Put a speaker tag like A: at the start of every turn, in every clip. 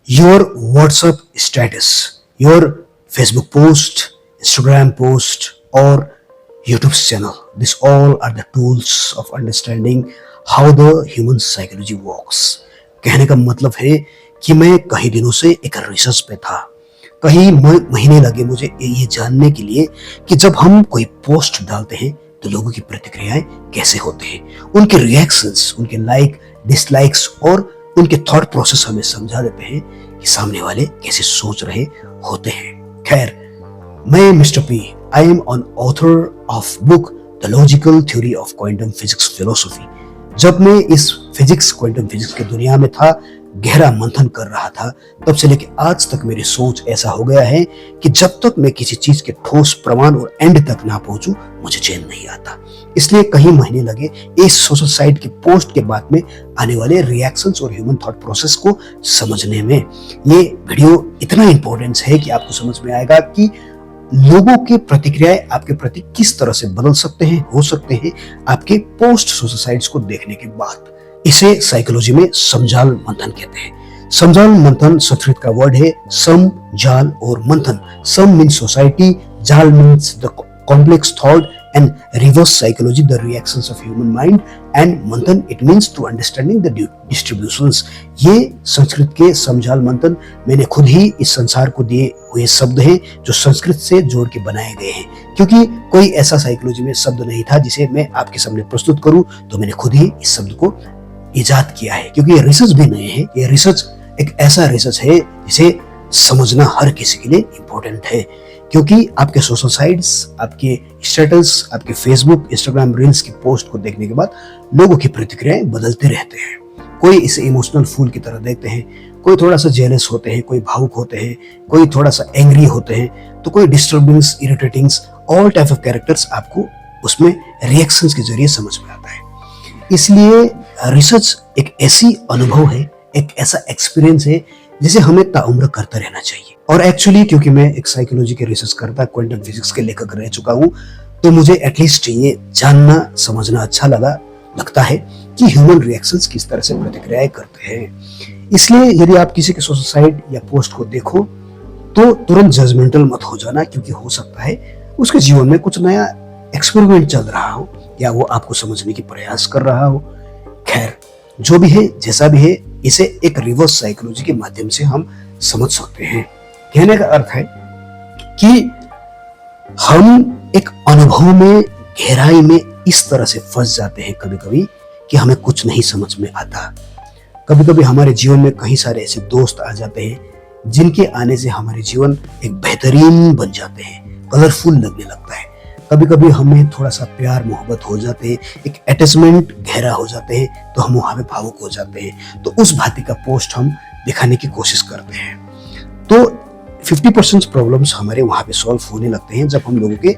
A: your WhatsApp status, your Facebook post, Instagram post, or YouTube channel. These all are the tools of understanding how the human psychology works. कहने का मतलब है कि मैं कई दिनों से एक रिसर्च पे था। कई महीने लगे मुझे ये जानने के लिए कि जब हम कोई पोस्ट डालते हैं तो लोगों की प्रतिक्रियाएं कैसे होते हैं, उनके रिएक्शंस, उनके लाइक डिसलाइक्स और उनके थॉट प्रोसेस हमें समझा देते हैं कि सामने वाले कैसे सोच रहे होते हैं। खैर, मैं mister P, I am on author of book the logical theory of quantum physics philosophy. जब मैं इस फिजिक्स, क्वांटम फिजिक्स की दुनिया में था, गहरा मंथन कर रहा था, तब से लेकर आज तक मेरी सोच ऐसा हो गया है कि जब तक मैं किसी चीज के ठोस प्रमाण और एंड तक ना पहुंचूं, मुझे चैन नहीं आता। इसलिए कई महीने लगे इस सोशल साइट के पोस्ट के बाद में आने वाले रिएक्शंस और ह्यूमन थॉट प्रोसेस को समझने में। ये वीडियो इतना इंपॉर्टेंट है कि आपको समझ में आएगा कि लोगों की प्रतिक्रियाएं आपके प्रति किस तरह से बदल सकते हैं, हो सकते हैं आपके पोस्ट सोशल साइट्स को देखने के बाद। इसे साइकोलॉजी में समजाल मंथन कहते हैं। समजाल मंथन संस्कृत का वर्ड है सम, जाल और मंथन। सम मीन्स सोसाइटी, जाल means the complex thought, and reverse psychology, the reactions of human mind, and मंथन it means to understanding the distributions। ये संस्कृत के समझाल मंथन मैंने खुद ही इस संसार को दिए हुए शब्द हैं जो संस्कृत से जोड़ के बनाए गए हैं, क्योंकि कोई ऐसा साइकोलॉजी में शब्द नहीं था जिसे मैं आपके सामने प्रस्तुत करूं, तो मैंने खुद ही इस शब्द को इजाद किया है। क्योंकि ये रिसर्च भी नहीं है, ये रिसर्च एक ऐसा रिसर्च है जिसे समझना हर किसी के लिए इंपॉर्टेंट है। क्योंकि आपके सोशल साइट्स, आपके स्टेटस, आपके फेसबुक, इंस्टाग्राम रील्स की पोस्ट को देखने के बाद लोगों की प्रतिक्रियाएं बदलते रहते हैं। कोई इसे इमोशनल फूल की तरह देखते हैं, कोई थोड़ा सा जेलस होते हैं, कोई भावुक होते हैं, कोई थोड़ा सा एंग्री होते हैं, तो कोई डिस्टर्बिंग्स, इरिटेटिंग्स, ऑल टाइप ऑफ कैरेक्टर्स आपको उसमें रिएक्शंस के जरिए समझ में आता है। इसलिए रिसर्च एक ऐसी अनुभव है, एक ऐसा एक्सपीरियंस है जिसे हमें ताउम्र करता रहना चाहिए। और एक्चुअली क्योंकि मैं एक साइकोलॉजी के रिसर्च करता, क्वांटम फिजिक्स के लेखक रह चुका हूं, तो मुझे एटलीस्ट ये जानना, समझना अच्छा लगता है कि ह्यूमन रिएक्शंस किस तरह से प्रतिक्रियाएं करते हैं। इसलिए यदि आप किसी के सोशल साइट या पोस्ट को देखो तो तुरंत जजमेंटल मत हो जाना, क्योंकि हो सकता है उसके जीवन में कुछ नया एक्सपेरिमेंट चल रहा हो या वो आपको समझने की प्रयास कर रहा हो। खैर, जो भी है, जैसा भी है, इसे एक रिवर्स साइकोलॉजी के माध्यम से हम समझ सकते हैं। कहने का अर्थ है कि हम एक अनुभव में, गहराई में इस तरह से फंस जाते हैं कभी कभी कि हमें कुछ नहीं समझ में आता। कभी कभी हमारे जीवन में कई सारे ऐसे दोस्त आ जाते हैं जिनके आने से हमारे जीवन एक बेहतरीन बन जाते हैं, कलरफुल लगने लगता है। कभी कभी हमें थोड़ा सा प्यार मोहब्बत हो जाते हैं, एक अटैचमेंट गहरा हो जाते हैं, तो हम वहां पे भावुक हो जाते हैं। तो उस भांति का पोस्ट हम दिखाने की कोशिश करते हैं। तो 50% प्रॉब्लम्स हमारे वहां पे सॉल्व होने लगते हैं जब हम लोगों के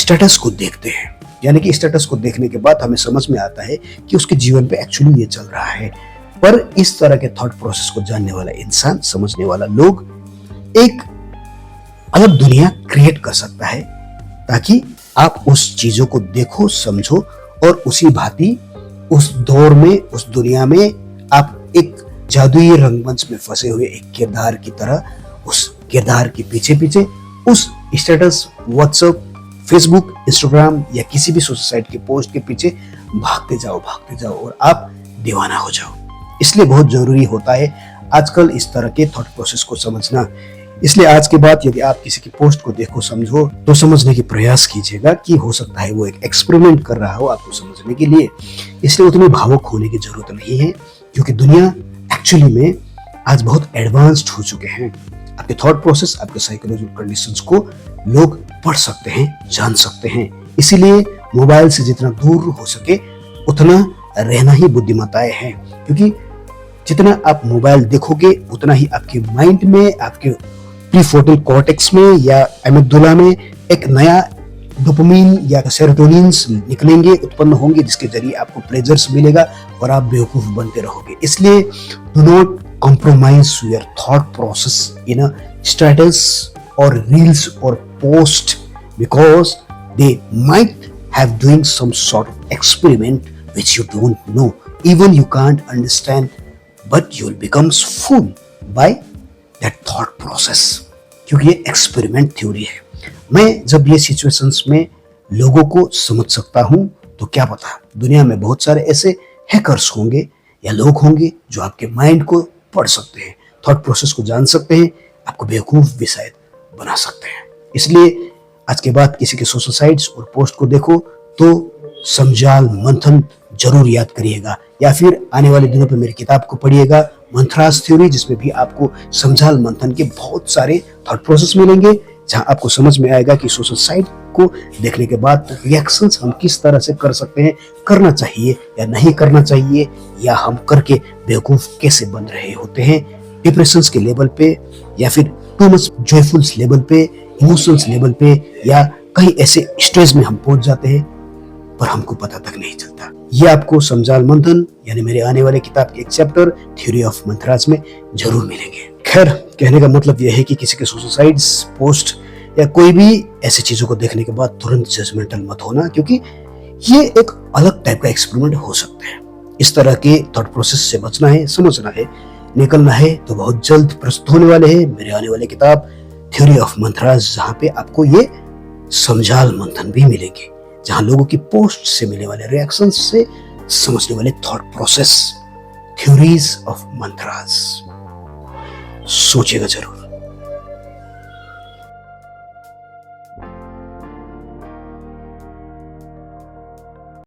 A: स्टेटस को देखते हैं। यानी कि स्टेटस को देखने के बाद हमें समझ में आता है कि उसके जीवन पे एक्चुअली ये चल रहा है। पर इस तरह के थॉट प्रोसेस को जानने वाला इंसान, समझने वाला लोग एक अलग दुनिया क्रिएट कर सकता है, ताकि आप उस चीजों को देखो, समझो और उसी भांति उस दौर में, उस दुनिया में आप एक जादुई रंगमंच में फंसे हुए एक किरदार की तरह उस किरदार के पीछे पीछे उस स्टेटस, व्हाट्सएप, फेसबुक, इंस्टाग्राम या किसी भी सोशल साइट के पोस्ट के पीछे भागते जाओ और आप दीवाना हो जाओ। इसलिए बहुत जरूरी होता है आजकल इस तरह के थॉट प्रोसेस को समझना। इसलिए आज के बाद यदि आप किसी की पोस्ट को देखो, समझो, तो समझने की प्रयास कीजिएगा कि हो सकता है वो एक एक्सपेरिमेंट कर रहा हो आपको समझने के लिए। इसलिए उतनी भावुक होने की जरूरत नहीं है, क्योंकि दुनिया एक्चुअली में आज बहुत एडवांस्ड हो चुके हैं। आपके थॉट प्रोसेस, आपके साइकोलॉजिकल कंडीशंस को लोग पढ़ सकते हैं, जान सकते हैं। इसीलिए मोबाइल से जितना दूर हो सके उतना रहना ही बुद्धिमत्ताएं है, क्योंकि जितना आप मोबाइल देखोगे उतना ही आपके माइंड में, आपके प्रीफ्रोंटल कॉर्टेक्स में या एमिगडाला में एक नया डोपामिन या सेरोटोनिन्स निकलेंगे, उत्पन्न होंगे, जिसके जरिए आपको प्लेजर्स मिलेगा और आप बेवकूफ बनते रहोगे। इसलिए do not compromise your thought process in a status or reels or post, because they might have doing some sort of experiment which you don't know, even you can't understand, but you'll become fool by that thought process, क्योंकि ये experiment theory है। मैं जब ये situations में लोगों को समझ सकता हूं तो क्या पता दुनिया में बहुत सारे ऐसे हैकर्स होंगे या लोग होंगे जो आपके माइंड को पढ़ सकते हैं, थॉट प्रोसेस को जान सकते हैं, आपको बेवकूफ भी शायद बना सकते हैं। इसलिए आज के बाद किसी के सोशल साइट्स और पोस्ट को देखो तो समझाल मंथन जरूर याद करिएगा, या फिर आने वाले दिनों पे मेरी किताब को पढ़िएगा मंथराज थ्योरी, जिसमें भी आपको समझाल मंथन के बहुत सारे थॉट प्रोसेस मिलेंगे, जहां आपको समझ में आएगा कि सोशल साइट को देखने के बाद रिएक्शंस हम किस तरह से कर सकते हैं, करना चाहिए या नहीं करना चाहिए, या हम करके बेवकूफ कैसे बन रहे होते हैं डिप्रेशंस के लेवल पे, या फिर टू मच जॉयफुल्स लेवल पे, इमोशंस लेवल पे, या कहीं ऐसे स्टेज में हम पहुंच जाते हैं पर हमको पता तक नहीं चलता। ये आपको समझाल मंथन यानी मेरे आने वाले किताब के एक चैप्टर थ्योरी ऑफ मंथराज में जरूर मिलेंगे। खैर, कहने का मतलब यह है कि किसी के सोशल साइट्स, पोस्ट या कोई भी ऐसी चीजों को देखने के बाद तुरंत जजमेंटल मत होना, क्योंकि ये एक अलग टाइप का एक्सपेरिमेंट हो सकता है। इस तरह के थॉट प्रोसेस से बचना है, समझना है, निकलना है तो बहुत जल्द प्रस्तुत होने वाले हैं मेरे आने वाले किताब थ्योरी ऑफ मंथराज, जहां पे आपको ये समझाल मंथन भी मिलेंगे, जहां लोगों की पोस्ट से मिलने वाले रिएक्शन से समझने वाले थॉट प्रोसेस, थ्योरीज ऑफ मंथराज। सोचिएगा जरूर।